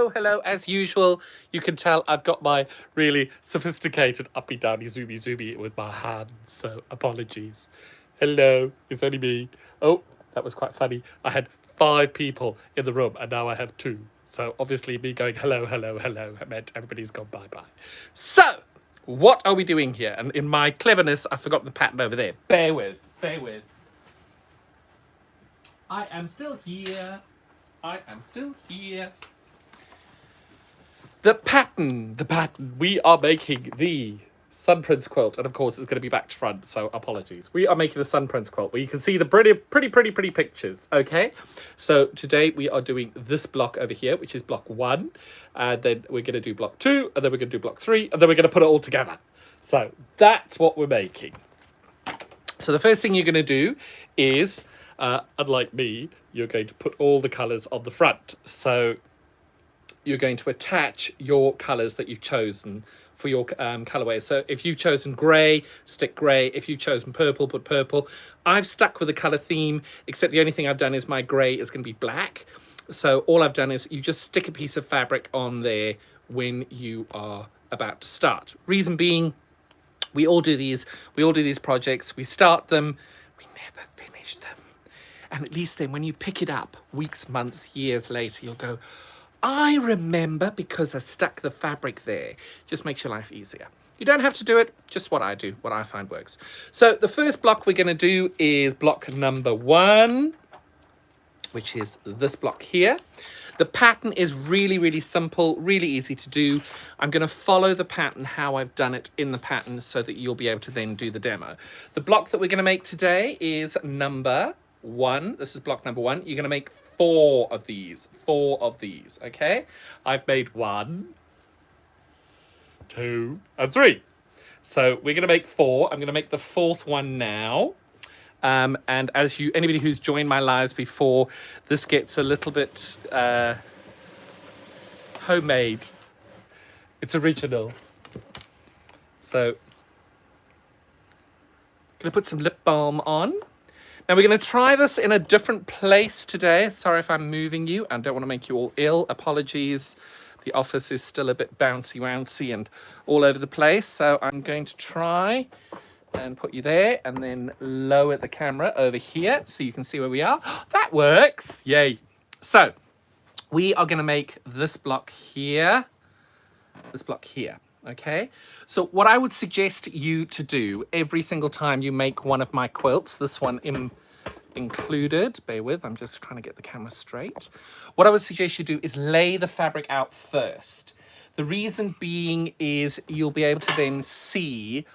hello. As usual, you can tell I've got my really sophisticated uppy downy zoomy zoomy with my hands, so apologies. Hello, it's only me. Oh, that was quite funny. I had 5 people in the room and now I have 2. So obviously me going hello, hello, hello meant everybody's gone bye-bye. So, what are we doing here? And in my cleverness, I forgot the pattern over there. Bear with, bear with. I am still here. I am still here. The pattern. We are making the Sun Prince quilt. And of course, it's going to be back to front, so apologies. We are making the Sun Prince quilt where you can see the pretty pictures, okay? So today we are doing this block over here, which is block 1. And then we're going to do block 2, and then we're going to do block 3, and then we're going to put it all together. So that's what we're making. So the first thing you're going to do is, unlike me, you're going to put all the colours on the front. So you're going to attach your colours that you've chosen for your colourway. So if you've chosen grey, stick grey. If you've chosen purple, put purple. I've stuck with the colour theme, except the only thing I've done is my grey is going to be black. So all I've done is you just stick a piece of fabric on there when you are about to start. Reason being, we all do these projects, we start them, we never finish them. And at least then when you pick it up weeks, months, years later, you'll go, I remember because I stuck the fabric there. Just makes your life easier. You don't have to do it, just what I do, what I find works. So the first block we're going to do is block number 1, which is this block here. The pattern is really simple, really easy to do. I'm going to follow the pattern how I've done it in the pattern so that you'll be able to then do the demo. The block that we're going to make today is number 1. This is block number 1. You're going to make 4 of these. 4 of these, okay? I've made 1, 2, and 3. So we're going to make 4. I'm going to make the 4th one now. And as anybody who's joined my lives before, this gets a little bit homemade. It's original. So, gonna put some lip balm on. Now we're gonna try this in a different place today. Sorry if I'm moving you. I don't want to make you all ill. Apologies. The office is still a bit bouncy and all over the place. So I'm going to try and put you there and then lower the camera over here so you can see where we are. That works. Yay. So we are going to make this block here. This block here. Okay. So what I would suggest you to do every single time you make one of my quilts, this one included, bear with, I'm just trying to get the camera straight. What I would suggest you do is lay the fabric out first. The reason being is you'll be able to then see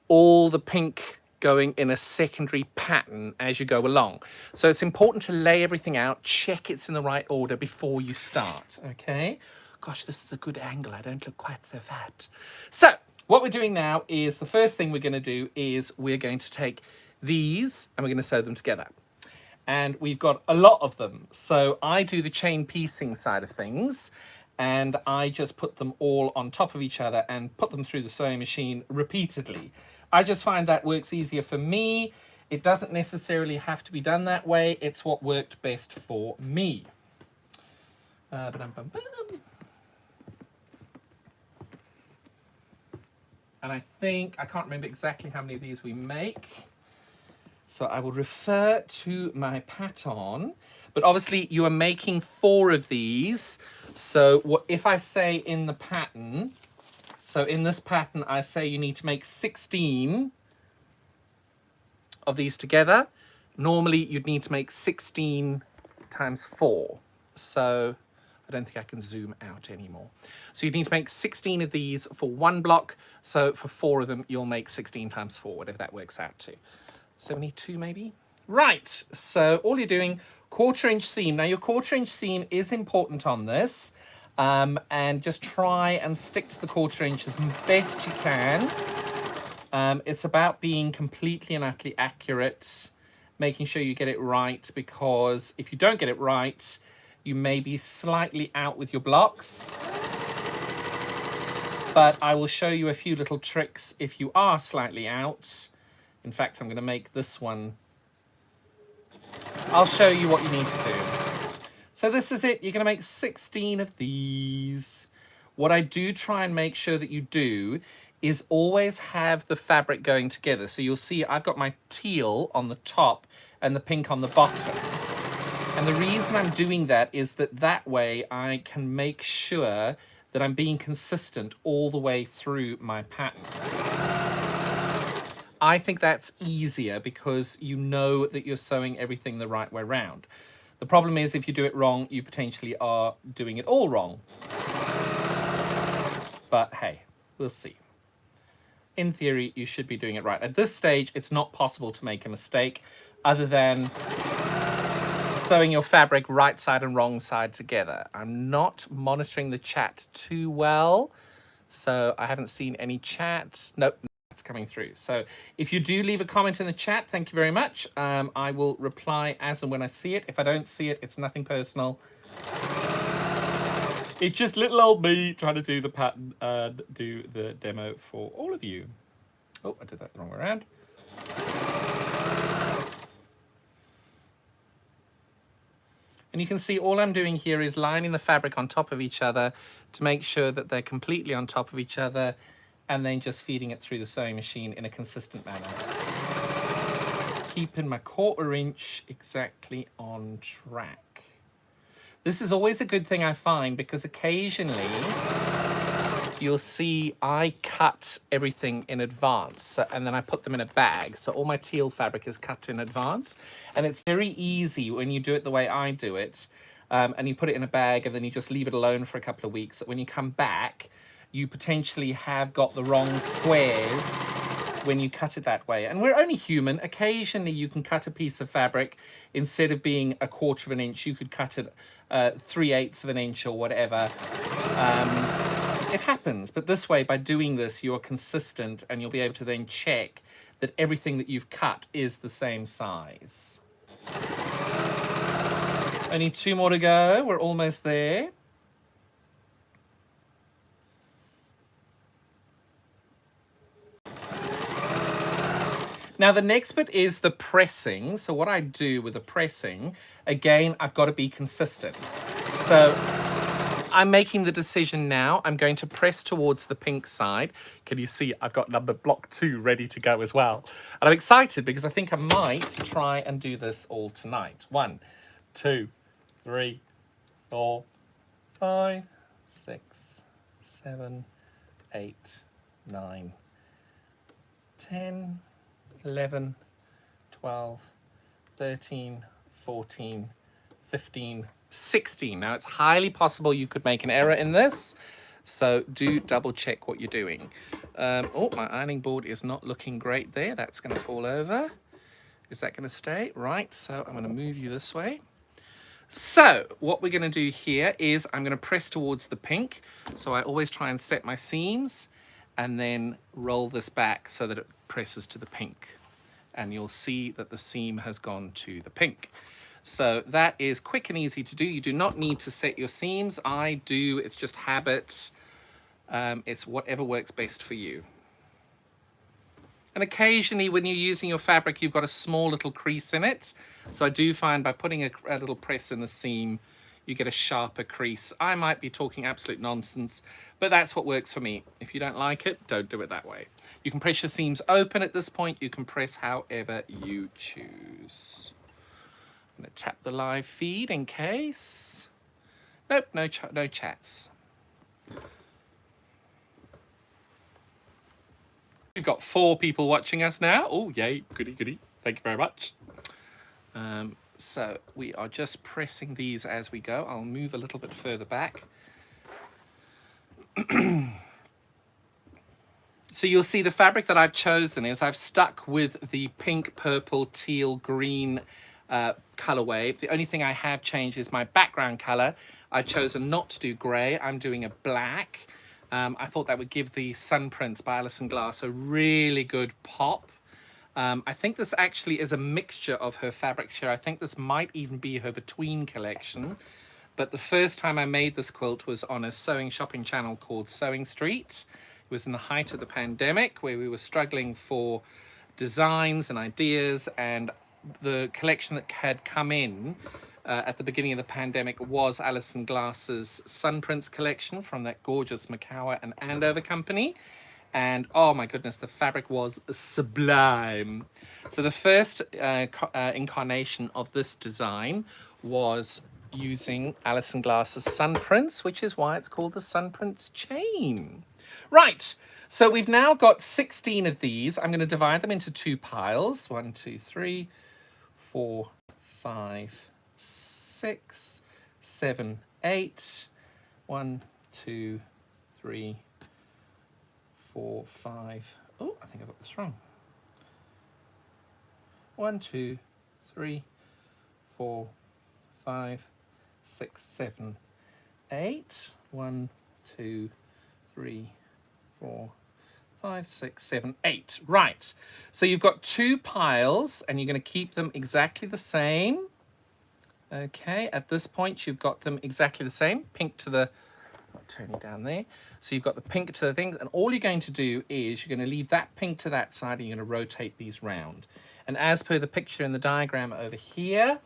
all the pink going in a secondary pattern as you go along. So it's important to lay everything out, check it's in the right order before you start, okay? Gosh, this is a good angle. I don't look quite so fat. So what we're doing now is the first thing we're going to do is we're going to take these and we're going to sew them together. And we've got a lot of them. So I do the chain piecing side of things. And I just put them all on top of each other and put them through the sewing machine repeatedly. I just find that works easier for me. It doesn't necessarily have to be done that way. It's what worked best for me. And I think, I can't remember exactly how many of these we make. So I will refer to my pattern. But obviously you are making 4 of these. So what if I say in the pattern, so in this pattern, I say you need to make 16 of these together. Normally you'd need to make 16 times 4. So I don't think I can zoom out anymore. So you need to make 16 of these for 1 block. So for 4 of them, you'll make 16 times 4, whatever that works out to. 72 maybe? Right, so all you're doing, 1/4 inch seam. Now your 1/4 inch seam is important on this. And just try and stick to the 1/4 inch as best you can. It's about being completely and utterly accurate, making sure you get it right, because if you don't get it right, you may be slightly out with your blocks. But I will show you a few little tricks if you are slightly out. In fact, I'm going to make this one. I'll show you what you need to do. So this is it. You're going to make 16 of these. What I do try and make sure that you do is always have the fabric going together. So you'll see I've got my teal on the top and the pink on the bottom. And the reason I'm doing that is that way I can make sure that I'm being consistent all the way through my pattern. I think that's easier because you know that you're sewing everything the right way around. The problem is if you do it wrong, you potentially are doing it all wrong. But hey, we'll see. In theory, you should be doing it right. At this stage, it's not possible to make a mistake other than sewing your fabric right side and wrong side together. I'm not monitoring the chat too well, so I haven't seen any chat. Nope, it's coming through. So if you do leave a comment in the chat, thank you very much. I will reply as and when I see it. If I don't see it, it's nothing personal. It's just little old me trying to do the pattern and do the demo for all of you. Oh, I did that the wrong way around. And you can see all I'm doing here is lining the fabric on top of each other to make sure that they're completely on top of each other, and then just feeding it through the sewing machine in a consistent manner. Keeping my 1/4 inch exactly on track. This is always a good thing I find because occasionally you'll see I cut everything in advance and then I put them in a bag. So all my teal fabric is cut in advance, and it's very easy when you do it the way I do it, and you put it in a bag and then you just leave it alone for a couple of weeks. When you come back, you potentially have got the wrong squares when you cut it that way. And we're only human. Occasionally you can cut a piece of fabric, instead of being 1/4 of an inch, you could cut it 3/8 of an inch or whatever. It happens, but this way, by doing this, you're consistent and you'll be able to then check that everything that you've cut is the same size. Only 2 more to go. We're almost there. Now the next bit is the pressing. So what I do with the pressing, again, I've got to be consistent. So I'm making the decision now. I'm going to press towards the pink side. Can you see I've got number block 2 ready to go as well? And I'm excited because I think I might try and do this all tonight. 1, 2, 3, 4, 5, 6, 7, 8, 9, 10, 11, 12, 13, 14, 15, 16. Now it's highly possible you could make an error in this, so do double check what you're doing. Oh, my ironing board is not looking great there. That's going to fall over. Is that going to stay? Right, so I'm going to move you this way. So what we're going to do here is I'm going to press towards the pink. So I always try and set my seams and then roll this back so that it presses to the pink. And you'll see that the seam has gone to the pink. So that is quick and easy to do. You do not need to set your seams. I do, it's just habit. It's whatever works best for you. And occasionally when you're using your fabric, you've got a small little crease in it. So I do find by putting a little press in the seam, you get a sharper crease. I might be talking absolute nonsense, but that's what works for me. If you don't like it, don't do it that way. You can press your seams open at this point. You can press however you choose. I'm going to tap the live feed in case. Nope, no chats. We've got 4 people watching us now. Oh, yay, goody, goody. Thank you very much. So we are just pressing these as we go. I'll move a little bit further back. So you'll see the fabric that I've chosen is I've stuck with the pink, purple, teal, green colorway. The only thing I have changed is my background color. I've chosen not to do gray. I'm doing a black. I thought that would give the Sun Prints by Alison Glass a really good pop. I think this actually is a mixture of her fabrics here. I think this might even be her Between collection. But the first time I made this quilt was on a sewing shopping channel called Sewing Street. It was in the height of the pandemic where we were struggling for designs and ideas, and the collection that had come in at the beginning of the pandemic was Alison Glass's Sun Prints collection from that gorgeous Macawa and Andover company. And oh my goodness, the fabric was sublime. So the first incarnation of this design was using Alison Glass's Sun Prints, which is why it's called the Sun Prints chain. Right, so we've now got 16 of these. I'm going to divide them into 2 piles. 1, 2, 3, 4, 5, 6, 7, 8. 1, 2, 3, 4, 5. Oh, I think I got this wrong. 1, 2, 3, 4, 5, 6, 7, 8. 1, 2, 3, 4, 5, 6, 7, 8. Right. So you've got 2 piles and you're going to keep them exactly the same. Okay. At this point, you've got them exactly the same. Pink to the, I'll turn you down there. So you've got the pink to the things, and all you're going to do is you're going to leave that pink to that side and you're going to rotate these round. And as per the picture in the diagram over here,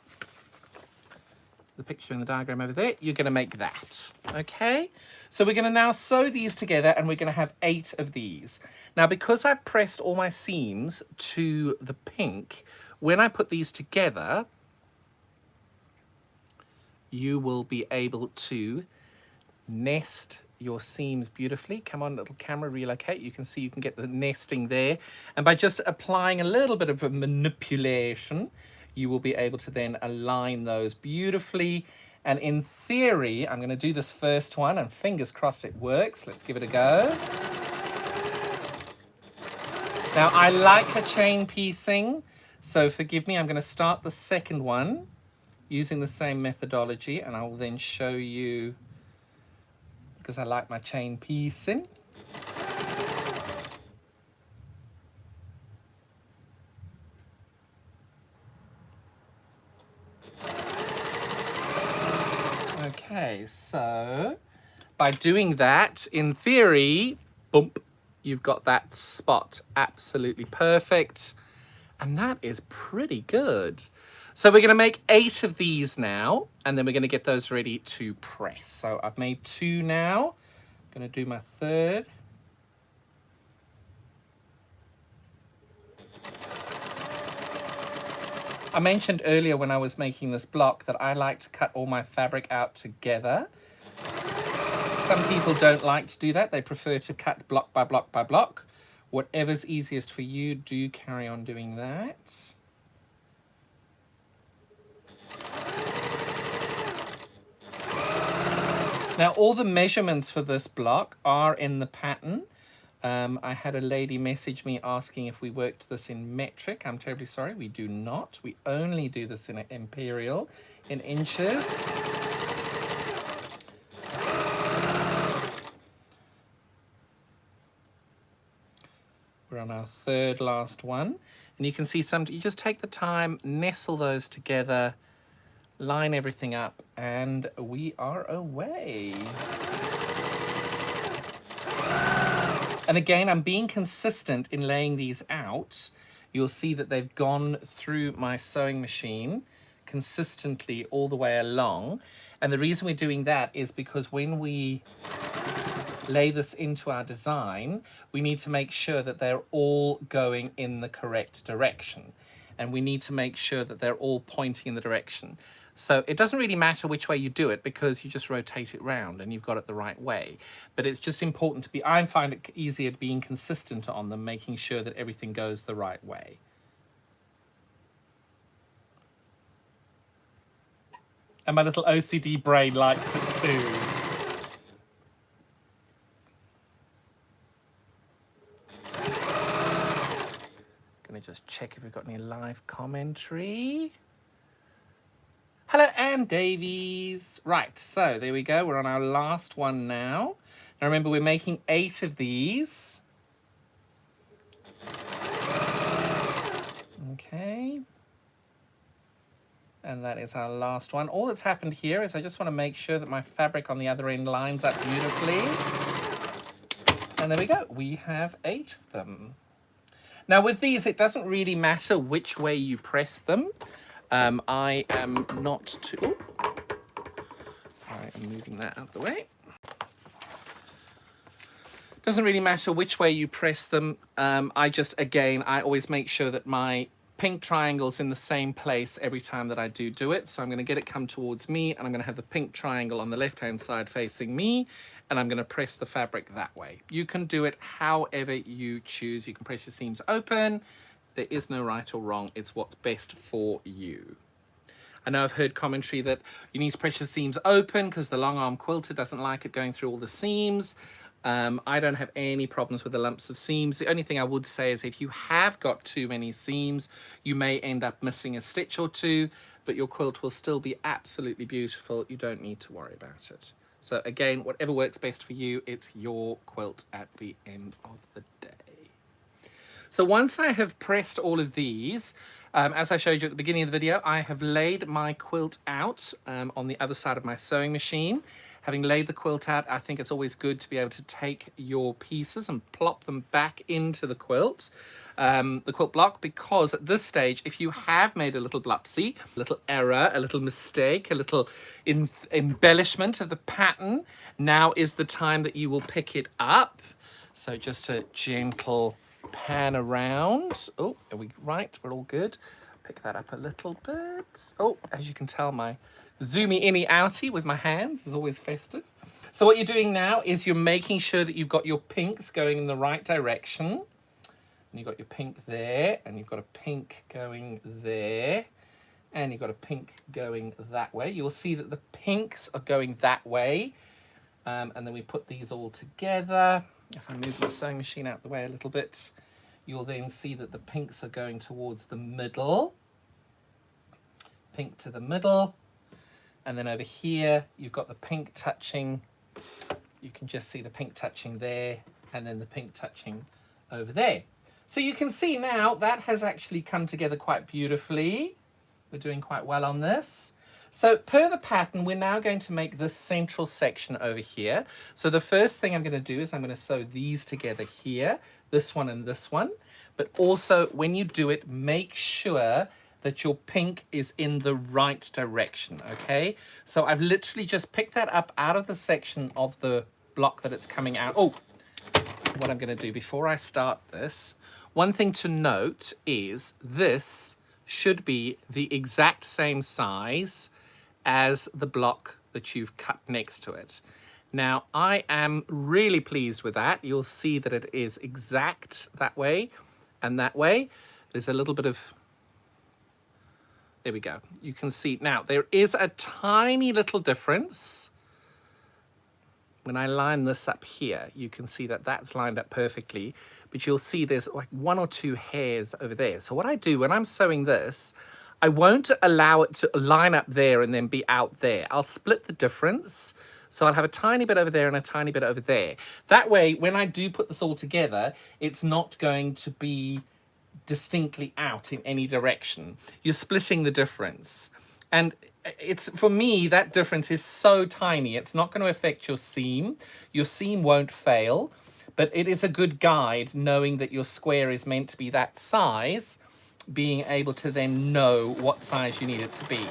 the picture in the diagram over there, you're going to make that. Okay, so we're going to now sew these together and we're going to have 8 of these. Now, because I've pressed all my seams to the pink, when I put these together, you will be able to nest your seams beautifully. Come on, little camera, relocate. You can see you can get the nesting there. And by just applying a little bit of a manipulation, you will be able to then align those beautifully. And in theory, I'm going to do this first one, and fingers crossed it works. Let's give it a go. Now, I like a chain piecing, so forgive me. I'm going to start the second one using the same methodology, and I will then show you, because I like my chain piecing. Okay, so by doing that, in theory, boom, you've got that spot absolutely perfect. And that is pretty good. So we're going to make 8 of these now, and then we're going to get those ready to press. So I've made 2 now. I'm going to do my third. I mentioned earlier when I was making this block that I like to cut all my fabric out together. Some people don't like to do that. They prefer to cut block by block by block. Whatever's easiest for you, do carry on doing that. Now, all the measurements for this block are in the pattern. I had a lady message me asking if we worked this in metric. I'm terribly sorry, we do not. We only do this in imperial, in inches. We're on our third last one. And you can see you just take the time, nestle those together, line everything up, and we are away. And again, I'm being consistent in laying these out. You'll see that they've gone through my sewing machine consistently all the way along. And the reason we're doing that is because when we lay this into our design, we need to make sure that they're all going in the correct direction. And we need to make sure that they're all pointing in the direction. So it doesn't really matter which way you do it, because you just rotate it round and you've got it the right way. But it's just important to be, I find it easier being consistent on them, making sure that everything goes the right way. And my little OCD brain likes it too. Gonna just check if we've got any live commentary. Hello, Anne Davies. Right, so there we go. We're on our last one now. Now remember, we're making 8 of these. Okay. And that is our last one. All that's happened here is I just want to make sure that my fabric on the other end lines up beautifully. And there we go. We have 8 of them. Now with these, it doesn't really matter which way you press them. I am not too... Oh, I am moving that out of the way. Doesn't really matter which way you press them. I always make sure that my pink triangle's in the same place every time that I do it. So I'm going to get it come towards me, and I'm going to have the pink triangle on the left-hand side facing me, and I'm going to press the fabric that way. You can do it however you choose. You can press your seams open. There is no right or wrong. It's what's best for you. I know I've heard commentary that you need to press your seams open because the long arm quilter doesn't like it going through all the seams. I don't have any problems with the lumps of seams. The only thing I would say is if you have got too many seams, you may end up missing a stitch or two, but your quilt will still be absolutely beautiful. You don't need to worry about it. So again, whatever works best for you, it's your quilt at the end of the day. So once I have pressed all of these, as I showed you at the beginning of the video, I have laid my quilt out on the other side of my sewing machine. Having laid the quilt out, I think it's always good to be able to take your pieces and plop them back into the quilt block, because at this stage, if you have made a little blupsy, a little error, a little mistake, a little embellishment of the pattern, now is the time that you will pick it up. So just a gentle pan around. Oh, are we right? We're all good. Pick that up a little bit. Oh, as you can tell, my zoomy inny outy with my hands is always festive. So what you're doing now is you're making sure that you've got your pinks going in the right direction. And you've got your pink there, and you've got a pink going there, and you've got a pink going that way. You'll see that the pinks are going that way. And then we put these all together. If I move my sewing machine out the way a little bit, you'll then see that the pinks are going towards the middle. Pink to the middle. And then over here, you've got the pink touching. You can just see the pink touching there, and then the pink touching over there. So you can see now that has actually come together quite beautifully. We're doing quite well on this. So per the pattern, we're now going to make this central section over here. So the first thing I'm going to do is I'm going to sew these together here, this one and this one. But also when you do it, make sure that your pink is in the right direction, okay? So I've literally just picked that up out of the section of the block that it's coming out. Oh, what I'm going to do before I start this, one thing to note is this should be the exact same size as the block that you've cut next to it. Now, I am really pleased with that. You'll see that it is exact that way and that way. There's a little bit of... There we go. You can see now there is a tiny little difference. When I line this up here, you can see that that's lined up perfectly, but you'll see there's like 1 or 2 hairs over there. So what I do when I'm sewing this, I won't allow it to line up there and then be out there. I'll split the difference. So I'll have a tiny bit over there and a tiny bit over there. That way, when I do put this all together, it's not going to be distinctly out in any direction. You're splitting the difference. And it's, for me, that difference is so tiny. It's not going to affect your seam. Your seam won't fail, but it is a good guide knowing that your square is meant to be that size, being able to then know what size you need it to be.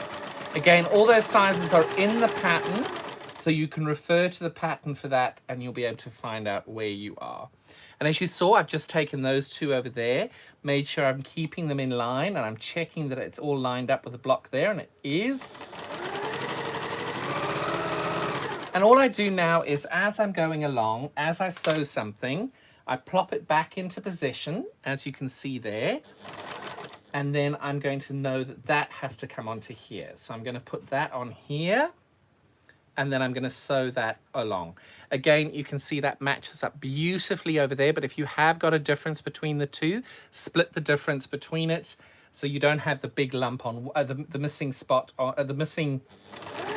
Again, all those sizes are in the pattern, so you can refer to the pattern for that and you'll be able to find out where you are. And as you saw, I've just taken those 2 over there, made sure I'm keeping them in line, and I'm checking that it's all lined up with the block there, and it is. And all I do now is, as I'm going along, as I sew something, I plop it back into position, as you can see there, and then I'm going to know that that has to come onto here. So I'm going to put that on here, and then I'm going to sew that along. Again, you can see that matches up beautifully over there, but if you have got a difference between the two, split the difference between it so you don't have the big lump on the missing spot, or the missing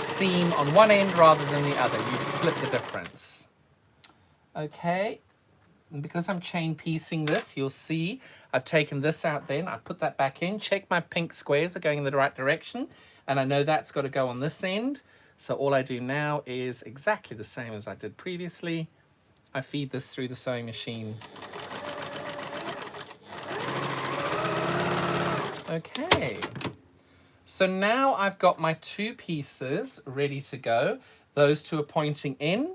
seam on one end rather than the other. You split the difference. Okay, and because I'm chain piecing this, you'll see I've taken this out then, I put that back in, check my pink squares are going in the right direction, and I know that's got to go on this end. So all I do now is exactly the same as I did previously. I feed this through the sewing machine. Okay. So now I've got my 2 pieces ready to go. Those 2 are pointing in,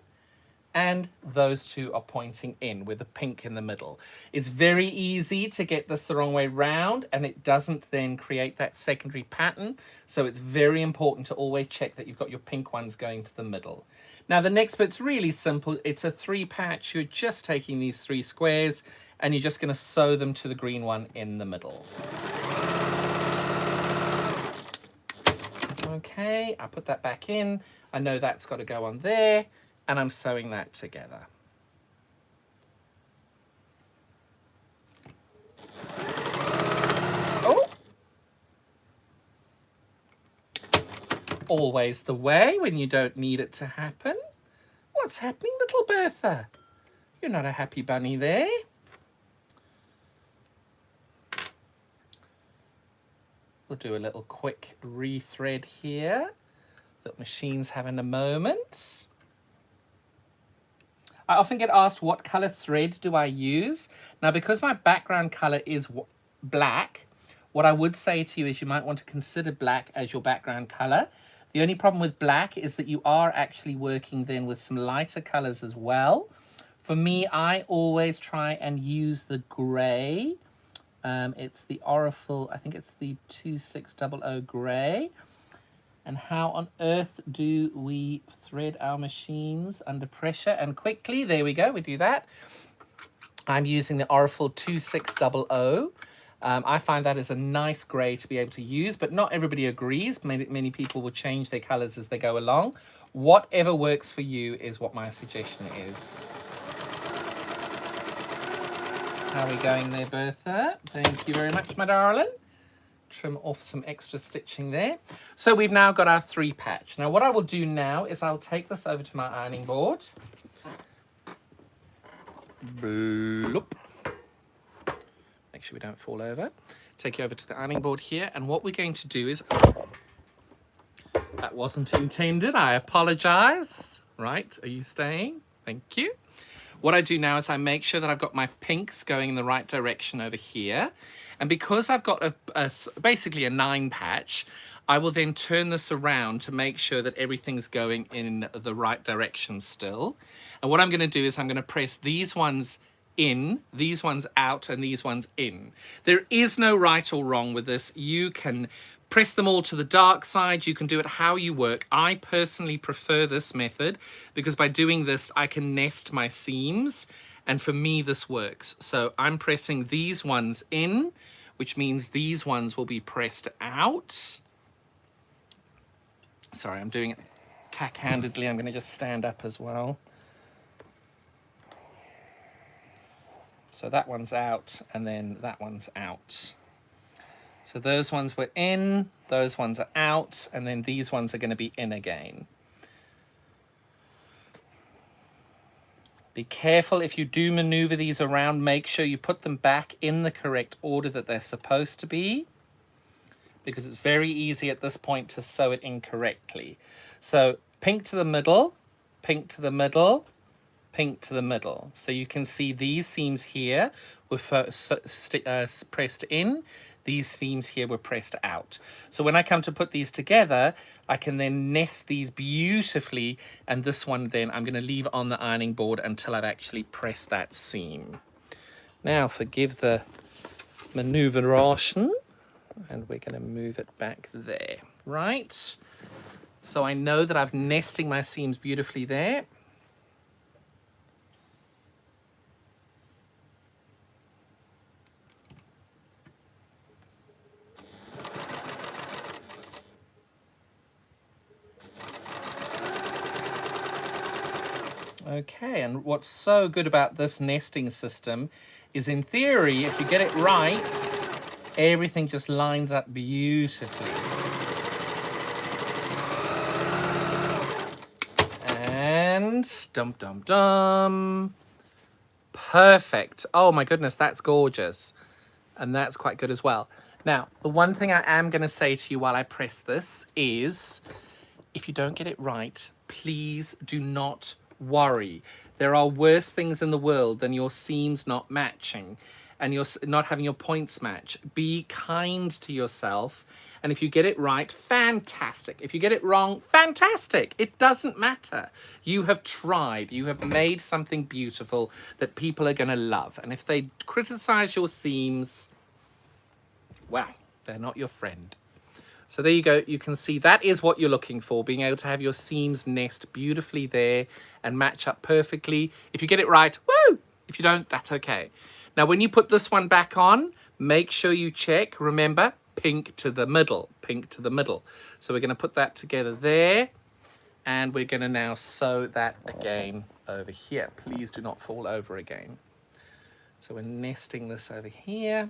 and those 2 are pointing in with the pink in the middle. It's very easy to get this the wrong way round, and it doesn't then create that secondary pattern. So it's very important to always check that you've got your pink ones going to the middle. Now the next bit's really simple. It's a 3 patch. You're just taking these 3 squares and you're just going to sew them to the green one in the middle. Okay, I put that back in. I know that's got to go on there, and I'm sewing that together. Oh! Always the way when you don't need it to happen. What's happening, little Bertha? You're not a happy bunny there. We'll do a little quick rethread here. Little machine's having a moment. I often get asked what color thread do I use. Now, because my background color is black, what I would say to you is you might want to consider black as your background color. The only problem with black is that you are actually working then with some lighter colors as well. For me, I always try and use the gray. It's the Orifil, I think it's the 2600 gray. And how on earth do we thread our machines under pressure and quickly? There we go, we do that. I'm using the Orifil 2600. I find that is a nice gray to be able to use, but not everybody agrees. Many people will change their colors as they go along. Whatever works for you is what my suggestion is. How are we going there, Bertha? Thank you very much, my darling. Trim off some extra stitching there. So we've now got our 3 patch. Now what I will do now is I'll take this over to my ironing board. Bloop. Make sure we don't fall over. Take you over to the ironing board here, and what we're going to do is... That wasn't intended, I apologize. Right, are you staying? Thank you. What I do now is I make sure that I've got my pinks going in the right direction over here. And because I've got basically a 9 patch, I will then turn this around to make sure that everything's going in the right direction still. And what I'm going to do is I'm going to press these ones in, these ones out, and these ones in. There is no right or wrong with this. You can press them all to the dark side. You can do it how you work. I personally prefer this method because by doing this, I can nest my seams. And for me, this works. So I'm pressing these ones in, which means these ones will be pressed out. Sorry, I'm doing it cack-handedly. I'm going to just stand up as well. So that one's out, and then that one's out. So those ones were in, those ones are out, and then these ones are going to be in again. Be careful if you do maneuver these around, make sure you put them back in the correct order that they're supposed to be, because it's very easy at this point to sew it incorrectly. So pink to the middle, pink to the middle, pink to the middle. So you can see these seams here were pressed in. These seams here were pressed out. So when I come to put these together, I can then nest these beautifully, and this one then I'm going to leave on the ironing board until I've actually pressed that seam. Now forgive the maneuveration, and we're going to move it back there, right? So I know that I'm nesting my seams beautifully there. Okay, and what's so good about this nesting system is, in theory, if you get it right, everything just lines up beautifully. And dum dum dum. Perfect. Oh my goodness, that's gorgeous. And that's quite good as well. Now, the one thing I am going to say to you while I press this is, if you don't get it right, please do not worry. There are worse things in the world than your seams not matching and you're not having your points match. Be kind to yourself And if you get it right, fantastic. If you get it wrong, fantastic. It doesn't matter. You have tried. You have made something beautiful that people are going to love. And if they criticize your seams, well, they're not your friend. So there you go. You can see that is what you're looking for, being able to have your seams nest beautifully there and match up perfectly. If you get it right, woo! If you don't, that's okay. Now, when you put this one back on, make sure you check, remember, pink to the middle, pink to the middle. So we're going to put that together there, and we're going to now sew that again over here. Please do not fall over again. So we're nesting this over here.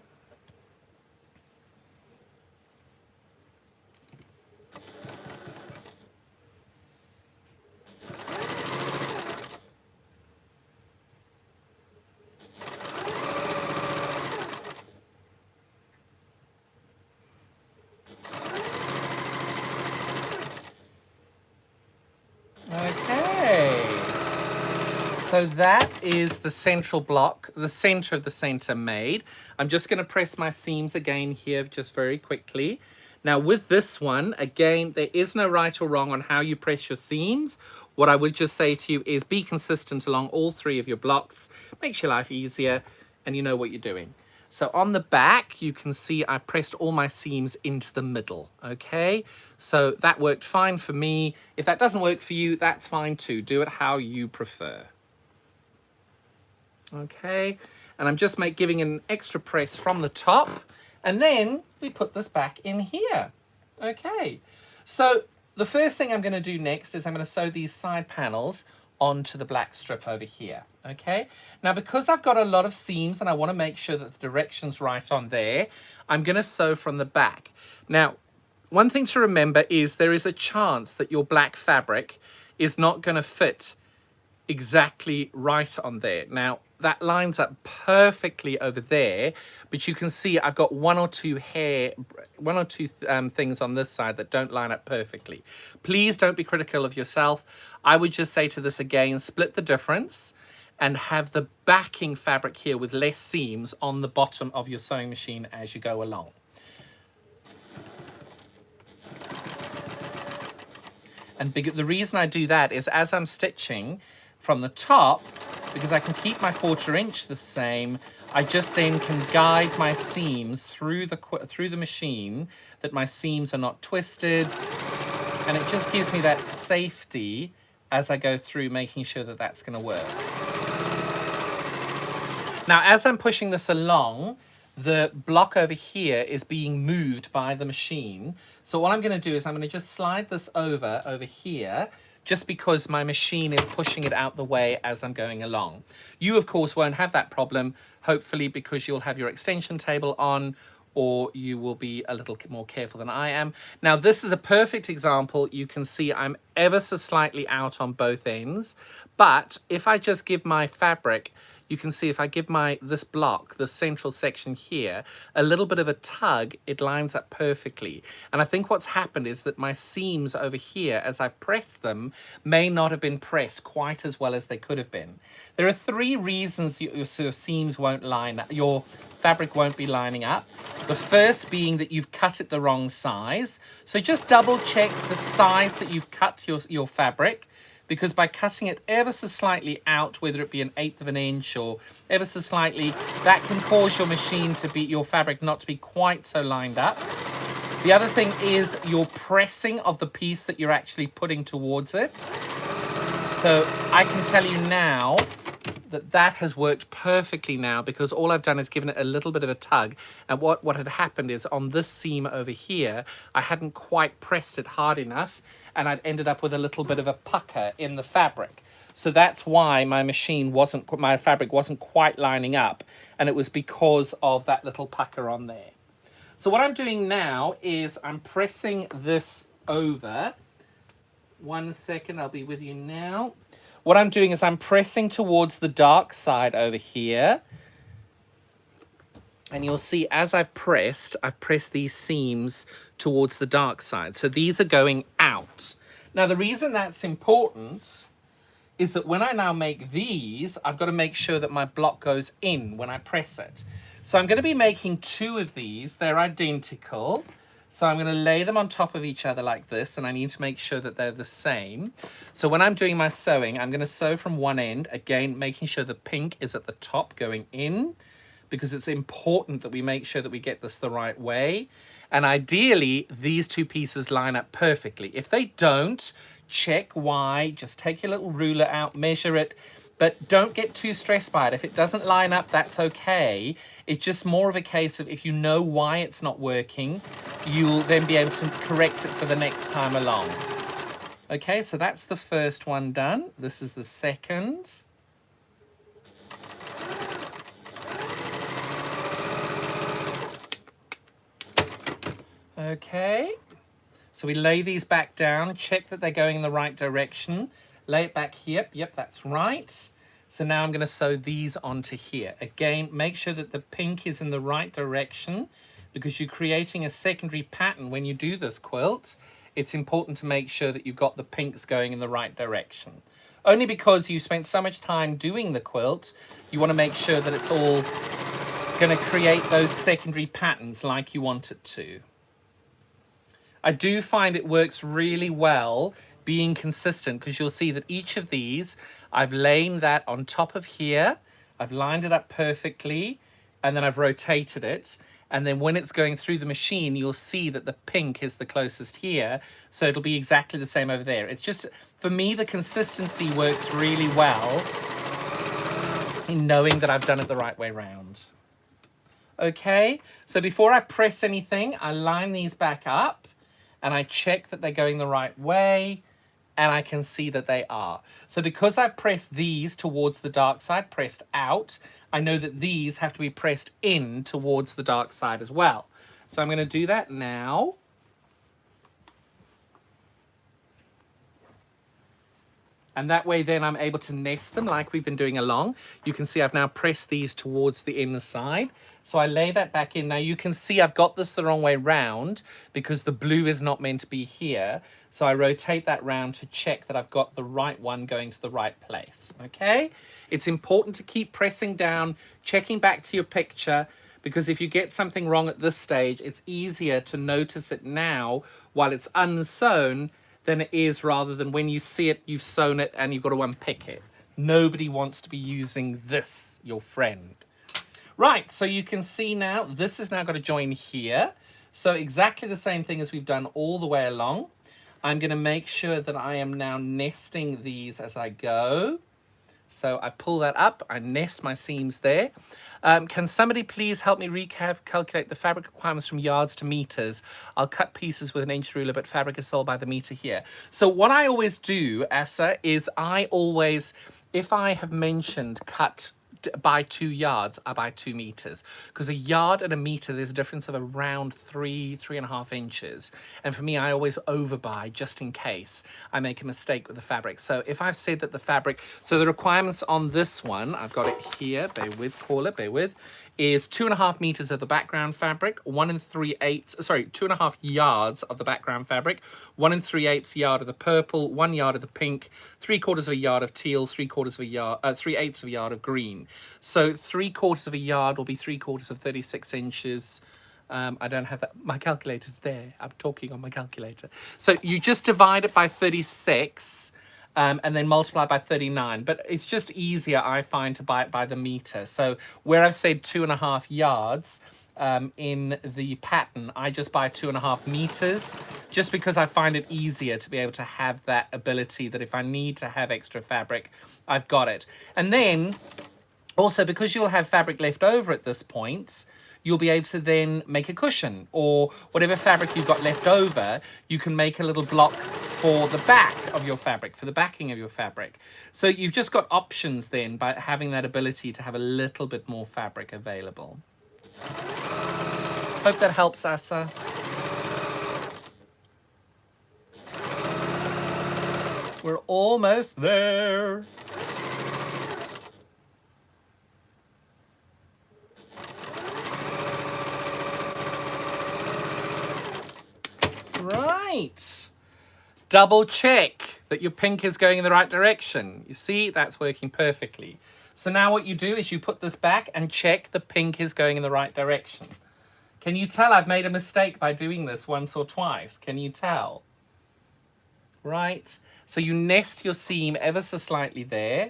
So that is the central block, the center of the center made. I'm just going to press my seams again here just very quickly. Now with this one, again, there is no right or wrong on how you press your seams. What I would just say to you is be consistent along all three of your blocks. Makes your life easier and you know what you're doing. So on the back, you can see I pressed all my seams into the middle, okay? So that worked fine for me. If that doesn't work for you, that's fine too. Do it how you prefer. Okay, and I'm just giving an extra press from the top, and then we put this back in here. Okay, so the first thing I'm going to do next is I'm going to sew these side panels onto the black strip over here. Okay, now because I've got a lot of seams and I want to make sure that the direction's right on there, I'm going to sew from the back. Now, one thing to remember is there is a chance that your black fabric is not going to fit exactly right on there. Now, that lines up perfectly over there, but you can see I've got one or two things on this side that don't line up perfectly. Please don't be critical of yourself. I would just say to this again, split the difference and have the backing fabric here with less seams on the bottom of your sewing machine as you go along. And the reason I do that is as I'm stitching from the top, because I can keep my 1/4 inch the same, I just then can guide my seams through the machine, that my seams are not twisted, and it just gives me that safety as I go through, making sure that that's going to work. Now, as I'm pushing this along, the block over here is being moved by the machine. So what I'm going to do is I'm going to just slide this over here, just because my machine is pushing it out the way as I'm going along. You, of course, won't have that problem, hopefully, because you'll have your extension table on, or you will be a little more careful than I am. Now, this is a perfect example. You can see I'm ever so slightly out on both ends, but if I just give my fabric, you can see if I give this block, the central section here, a little bit of a tug, it lines up perfectly. And I think what's happened is that my seams over here, as I press them, may not have been pressed quite as well as they could have been. There are 3 reasons your seams won't line up, your fabric won't be lining up. The first being that you've cut it the wrong size. So just double check the size that you've cut your fabric, because by cutting it ever so slightly out, whether it be 1/8 of an inch or ever so slightly, that can cause your machine to be, your fabric not to be quite so lined up. The other thing is your pressing of the piece that you're actually putting towards it. So I can tell you now that has worked perfectly now, because all I've done is given it a little bit of a tug. And what had happened is on this seam over here, I hadn't quite pressed it hard enough, and I'd ended up with a little bit of a pucker in the fabric. So that's why my fabric wasn't quite lining up, and it was because of that little pucker on there. So what I'm doing now is I'm pressing this over. 1 second, I'll be with you now. What I'm doing is I'm pressing towards the dark side over here. And you'll see as I've pressed these seams towards the dark side. So these are going out. Now, the reason that's important is that when I now make these, I've got to make sure that my block goes in when I press it. So I'm going to be making 2 of these. They're identical. So I'm going to lay them on top of each other like this, and I need to make sure that they're the same. So when I'm doing my sewing, I'm going to sew from one end, again, making sure the pink is at the top going in, because it's important that we make sure that we get this the right way. And ideally, these two pieces line up perfectly. If they don't, check why, just take your little ruler out, measure it, but don't get too stressed by it. If it doesn't line up, that's okay. It's just more of a case of if you know why it's not working, you'll then be able to correct it for the next time along. Okay, so that's the first one done. This is the second. Okay, so we lay these back down, check that they're going in the right direction. Lay it back here. Yep, that's right. So now I'm going to sew these onto here. Again, make sure that the pink is in the right direction, because you're creating a secondary pattern when you do this quilt. It's important to make sure that you've got the pinks going in the right direction. Only because you spent so much time doing the quilt, you want to make sure that it's all going to create those secondary patterns like you want it to. I do find it works really well being consistent, because you'll see that each of these, I've laid that on top of here, I've lined it up perfectly, and then I've rotated it. And then when it's going through the machine, you'll see that the pink is the closest here. So it'll be exactly the same over there. It's just, for me, the consistency works really well in knowing that I've done it the right way round. Okay, so before I press anything, I line these back up and I check that they're going the right way, and I can see that they are. So because I've pressed these towards the dark side, pressed out, I know that these have to be pressed in towards the dark side as well. So I'm going to do that now. And that way then I'm able to nest them like we've been doing along. You can see I've now pressed these towards the inner side. So I lay that back in. Now you can see I've got this the wrong way round because the blue is not meant to be here. So I rotate that round to check that I've got the right one going to the right place, okay? It's important to keep pressing down, checking back to your picture, because if you get something wrong at this stage, it's easier to notice it now while it's unsewn than it is rather than when you see it, you've sewn it and you've got to unpick it. Nobody wants to be using this, your friend. Right, so you can see now, this is now got to join here. So exactly the same thing as we've done all the way along. I'm going to make sure that I am now nesting these as I go. So I pull that up, I nest my seams there. Can somebody please help me calculate the fabric requirements from yards to meters? I'll cut pieces with an inch ruler, but fabric is sold by the meter here. So what I always do, Asa, is I always, if I have mentioned cut by 2 yards, I buy 2 meters, because a yard and a meter, there's a difference of around 3.5 inches. And for me, I always overbuy just in case I make a mistake with the fabric. So if I've said that the fabric, so the requirements on this one, I've got it here, bear with, caller, bear with, is 2.5 meters of the background fabric, 1 3/8, sorry, 2.5 yards of the background fabric, 1 3/8 yard of the purple, 1 yard of the pink, 3/4 of a yard of teal, 3/4 of a yard, 3/8 of a yard of green. So 3/4 of a yard will be 3/4 of 36 inches. I don't have that. My calculator's there. I'm talking on my calculator. So you just divide it by 36. And then multiply by 39. But it's just easier, I find, to buy it by the meter. So where I've said 2.5 yards in the pattern, I just buy 2.5 meters, just because I find it easier to be able to have that ability that if I need to have extra fabric, I've got it. And then also, because you'll have fabric left over at this point, you'll be able to then make a cushion, or whatever fabric you've got left over, you can make a little block for the back of your fabric, for the backing of your fabric. So you've just got options then by having that ability to have a little bit more fabric available. Hope that helps, Asa. We're almost there. Right. Double check that your pink is going in the right direction. You see, that's working perfectly. So now what you do is you put this back and check the pink is going in the right direction. Can you tell I've made a mistake by doing this once or twice? Can you tell? Right? So you nest your seam ever so slightly there.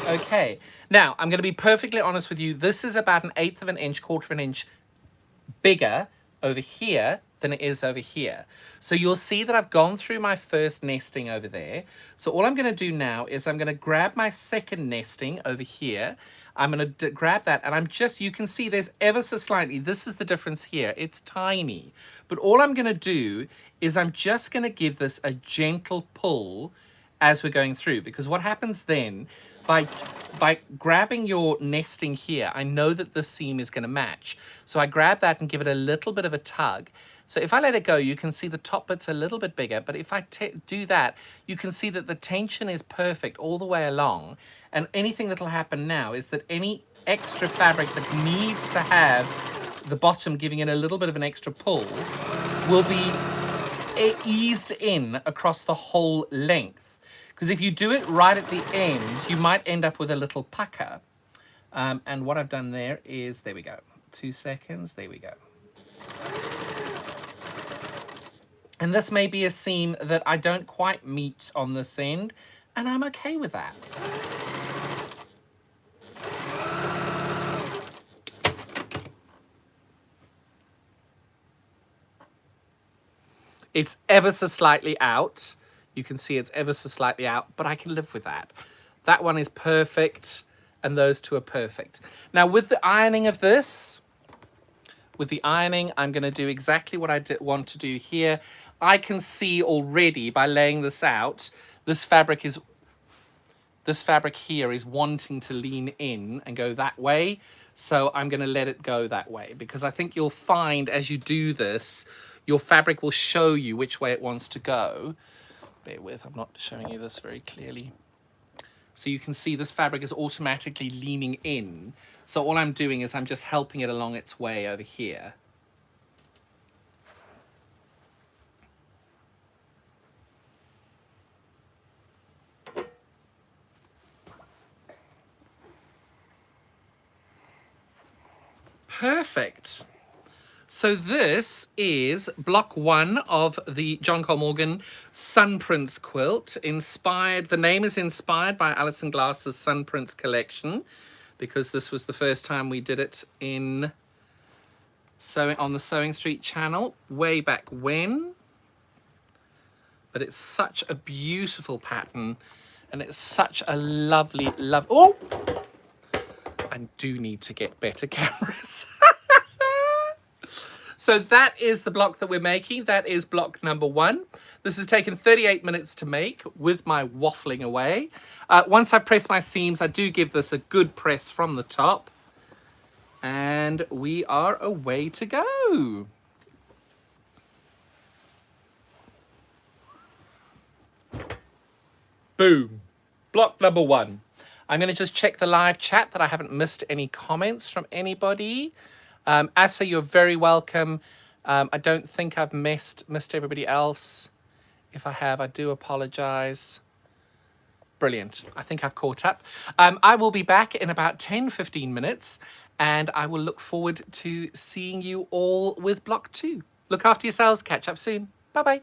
Okay, now I'm going to be perfectly honest with you. This is about 1/8 of an inch, 1/4 of an inch bigger over here than it is over here. So you'll see that I've gone through my first nesting over there. So all I'm going to do now is I'm going to grab my second nesting over here. I'm going to grab that, and you can see there's ever so slightly, this is the difference here. It's tiny. But all I'm going to do is I'm just going to give this a gentle pull as we're going through, because what happens then, by grabbing your nesting here, I know that the seam is going to match. So I grab that and give it a little bit of a tug. So if I let it go, you can see the top bit's a little bit bigger, but if I do that, you can see that the tension is perfect all the way along. And anything that'll happen now is that any extra fabric that needs to have the bottom giving it a little bit of an extra pull will be eased in across the whole length. Because if you do it right at the ends, you might end up with a little pucker. And what I've done there is, there we go. 2 seconds, there we go. And this may be a seam that I don't quite meet on this end, and I'm okay with that. It's ever so slightly out. You can see it's ever so slightly out, but I can live with that. That one is perfect, and those two are perfect. Now, with the ironing of this, I'm going to do exactly what I want to do here. I can see already by laying this out, this fabric here is wanting to lean in and go that way. So I'm going to let it go that way, because I think you'll find as you do this, your fabric will show you which way it wants to go. Bear with, I'm not showing you this very clearly. So you can see this fabric is automatically leaning in. So all I'm doing is I'm just helping it along its way over here. Perfect. So this is block 1 of the Johncolemorgan Sun Prince quilt. The name is inspired by Alison Glass's Sun Prince collection, because this was the first time we did it on the Sewing Street channel way back when. But it's such a beautiful pattern, and it's such a lovely, oh! I do need to get better cameras. So that is the block that we're making. That is block number 1. This has taken 38 minutes to make with my waffling away. Once I press my seams, I do give this a good press from the top. And we are away to go. Boom. Block number 1. I'm going to just check the live chat that I haven't missed any comments from anybody. Asa, you're very welcome. I don't think I've missed everybody else. If I have, I do apologize. Brilliant. I think I've caught up. I will be back in about 10-15 minutes, and I will look forward to seeing you all with block 2. Look after yourselves. Catch up soon. Bye-bye.